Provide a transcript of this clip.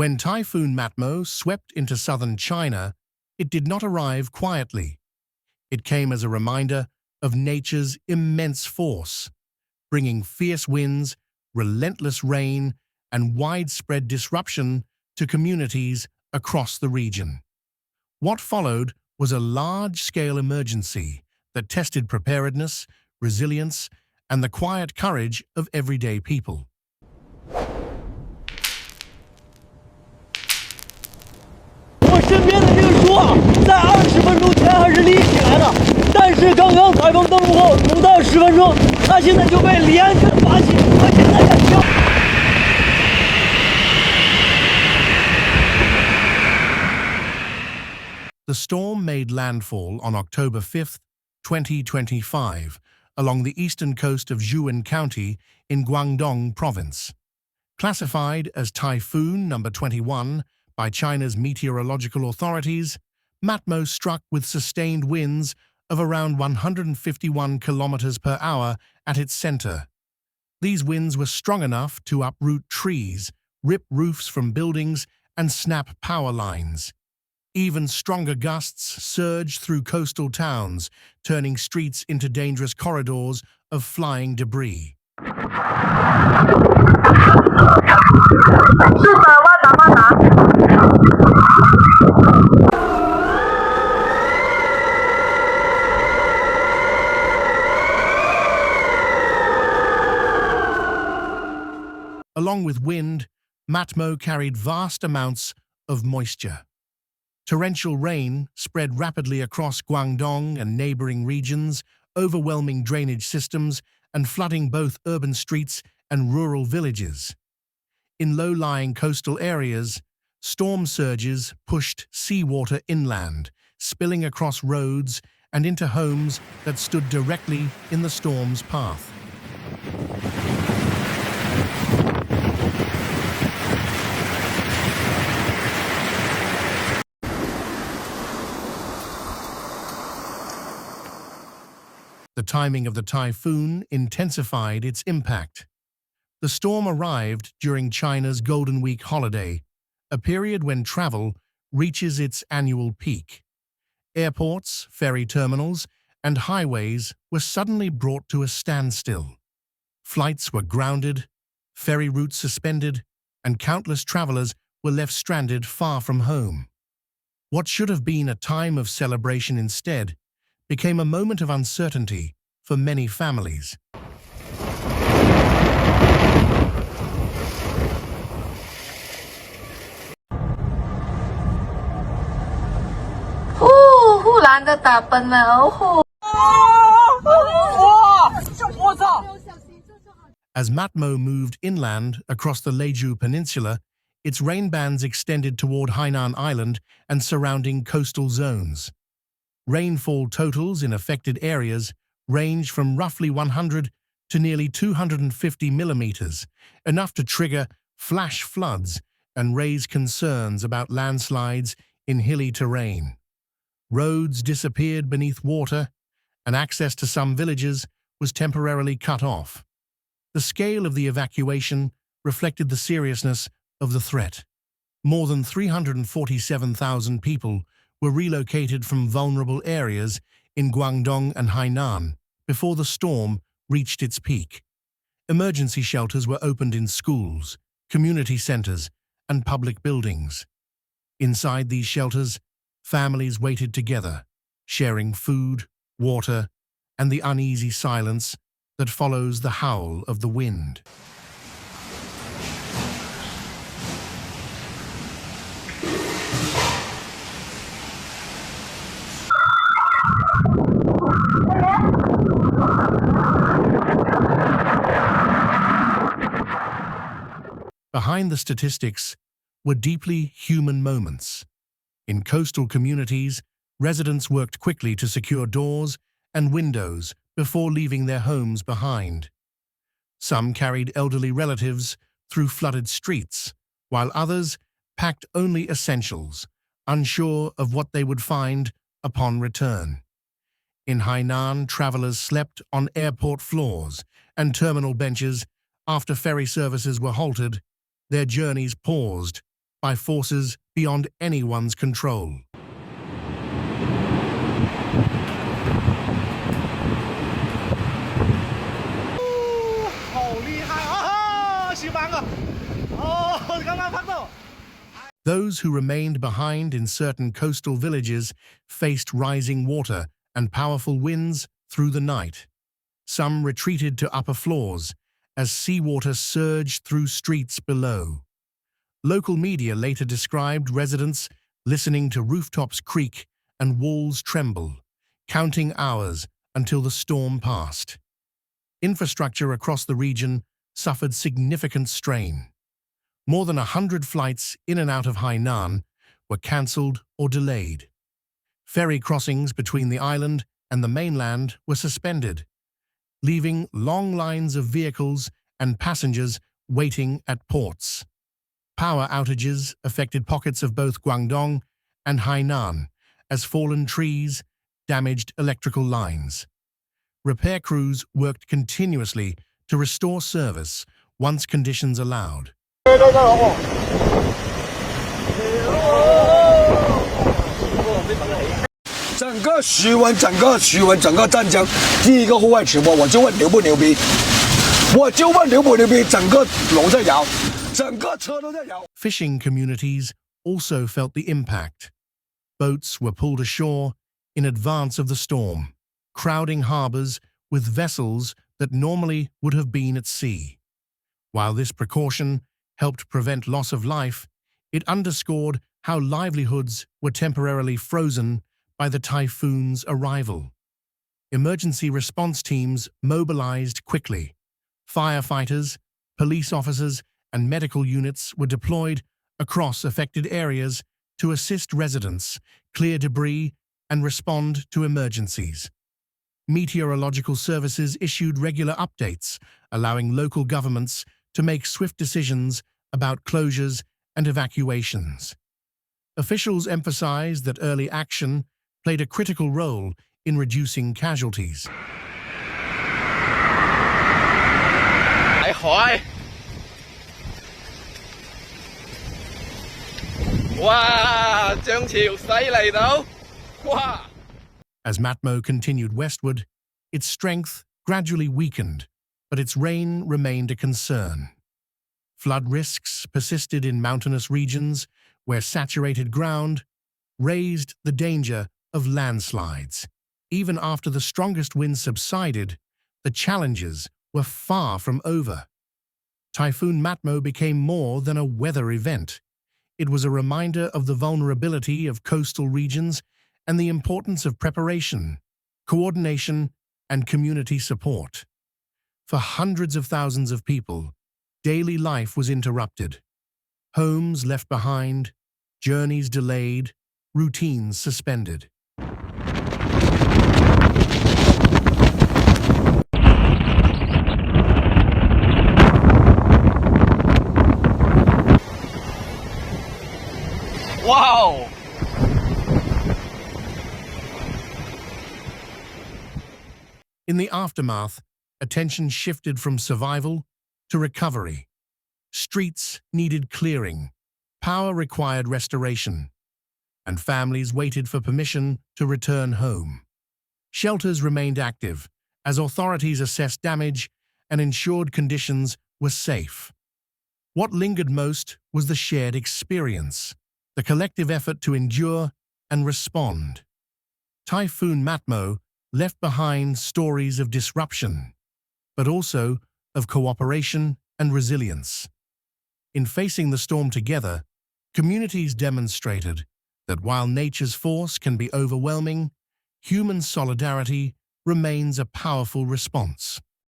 When Typhoon Matmo swept into southern China, it did not arrive quietly. It came as a reminder of nature's immense force, bringing fierce winds, relentless rain, and widespread disruption to communities across the region. What followed was a large-scale emergency that tested preparedness, resilience, and the quiet courage of everyday people. 我身边的这个树啊，在20分钟前还是立起来的，但是刚刚台风登陆后，5到10分钟，它现在就被连根拔起，而且在这飘。 The storm made landfall on October 5, 2025, along the eastern coast of Xuwen County in Guangdong Province. Classified as Typhoon number 21 by China's meteorological authorities, Matmo struck with sustained winds of around 151 kilometers per hour at its center. These winds were strong enough to uproot trees, rip roofs from buildings, and snap power lines. Even stronger gusts surged through coastal towns, turning streets into dangerous corridors of flying debris. Along with wind, Matmo carried vast amounts of moisture. Torrential rain spread rapidly across Guangdong and neighboring regions, overwhelming drainage systems and flooding both urban streets and rural villages. In low-lying coastal areas, storm surges pushed seawater inland, spilling across roads and into homes that stood directly in the storm's path. The timing of the typhoon intensified its impact. The storm arrived during China's Golden Week holiday, a period when travel reaches its annual peak. Airports, ferry terminals, and highways were suddenly brought to a standstill. Flights were grounded, ferry routes suspended, and countless travelers were left stranded far from home. What should have been a time of celebration instead became a moment of uncertainty for many families. As Matmo moved inland across the Leju Peninsula, its rain bands extended toward Hainan Island and surrounding coastal zones. Rainfall totals in affected areas ranged from roughly 100 to nearly 250 millimeters, enough to trigger flash floods and raise concerns about landslides in hilly terrain. Roads disappeared beneath water, and access to some villages was temporarily cut off. The scale of the evacuation reflected the seriousness of the threat. More than 347,000 people were relocated from vulnerable areas in Guangdong and Hainan before the storm reached its peak. Emergency shelters were opened in schools, community centers, and public buildings. Inside these shelters, families waited together, sharing food, water, and the uneasy silence that follows the howl of the wind. Behind the statistics were deeply human moments. In coastal communities, residents worked quickly to secure doors and windows before leaving their homes behind. Some carried elderly relatives through flooded streets, while others packed only essentials, unsure of what they would find upon return. In Hainan, travelers slept on airport floors and terminal benches after ferry services were halted. Their journeys paused by forces beyond anyone's control. 好厉害啊！喜欢啊！哦，刚刚拍到。 Those who remained behind in certain coastal villages faced rising water and powerful winds through the night. Some retreated to upper floors as seawater surged through streets below. Local media later described residents listening to rooftops creak and walls tremble, counting hours until the storm passed. Infrastructure across the region suffered significant strain. More than 100 flights in and out of Hainan were cancelled or delayed. Ferry crossings between the island and the mainland were suspended, leaving long lines of vehicles and passengers waiting at ports. Power outages affected pockets of both Guangdong and Hainan as fallen trees damaged electrical lines. Repair crews worked continuously to restore service once conditions allowed. 整个徐闻整个湛江，第一个户外直播，我就问牛不牛逼，整个楼在摇，整个车都在摇。 Fishing communities also felt the impact. Boats were pulled ashore in advance of the storm, crowding harbors with vessels that normally would have been at sea. While this precaution helped prevent loss of life, it underscored how livelihoods were temporarily frozen by the typhoon's arrival. Emergency response teams mobilized quickly. Firefighters, police officers, and medical units were deployed across affected areas to assist residents, clear debris, and respond to emergencies. Meteorological services issued regular updates, allowing local governments to make swift decisions about closures and evacuations. Officials emphasized that early action played a critical role in reducing casualties. 大海，哇！漲潮犀利到，哇！ As Matmo continued westward, its strength gradually weakened, but its rain remained a concern. Flood risks persisted in mountainous regions where saturated ground raised the danger of landslides. Even after the strongest winds subsided, the challenges were far from over. Typhoon Matmo became more than a weather event. It was a reminder of the vulnerability of coastal regions and the importance of preparation, coordination, and community support. For hundreds of thousands of people, daily life was interrupted. Homes left behind, journeys delayed, routines suspended. Wow! In the aftermath, attention shifted from survival to recovery. Streets needed clearing, power required restoration, and families waited for permission to return home. Shelters remained active as authorities assessed damage and ensured conditions were safe. What lingered most was the shared experience, the collective effort to endure and respond. Typhoon Matmo left behind stories of disruption, but also of cooperation and resilience. In facing the storm together, communities demonstrated that while nature's force can be overwhelming, human solidarity remains a powerful response.